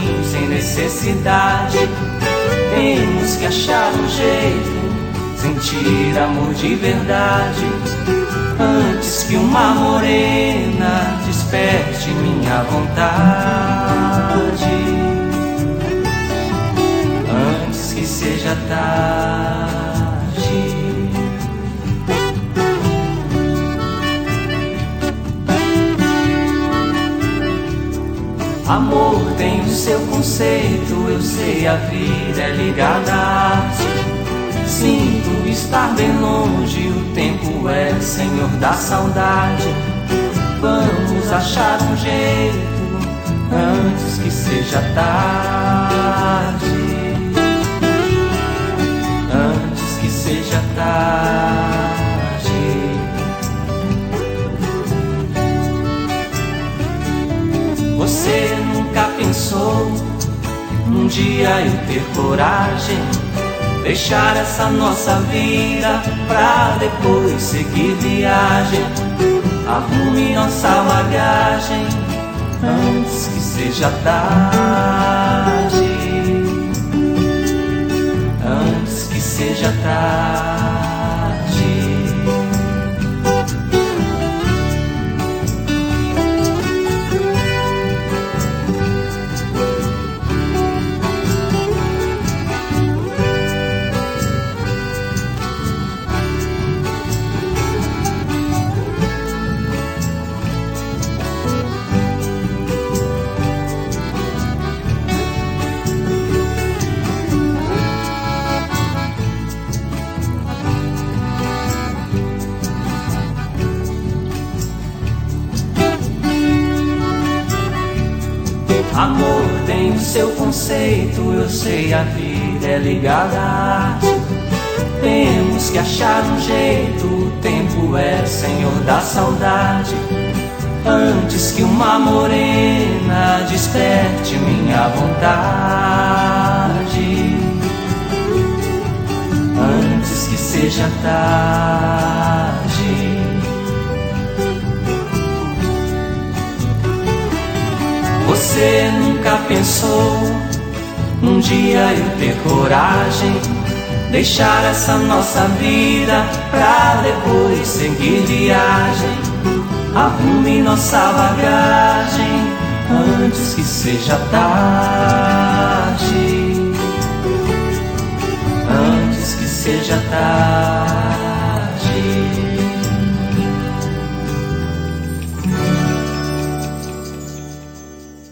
sozinho, sem necessidade. Temos que achar um jeito, sentir amor de verdade, antes que uma morena desperte minha vontade, antes que seja tarde. Amor tem o seu conceito, eu sei, a vida é ligada à arte. Sinto estar bem longe, o tempo é senhor da saudade. Vamos achar um jeito, antes que seja tarde, antes que seja tarde. Você nunca pensou um dia eu ter coragem, deixar essa nossa vida pra depois seguir viagem? Arrume nossa bagagem, antes que seja tarde, antes que seja tarde. Amor tem o seu conceito, eu sei, a vida é ligada à arte. Temos que achar um jeito, o tempo é senhor da saudade, antes que uma morena desperte minha vontade, antes que seja tarde. Você nunca pensou um dia eu ter coragem, deixar essa nossa vida pra depois seguir viagem? Arrume nossa bagagem, antes que seja tarde, antes que seja tarde.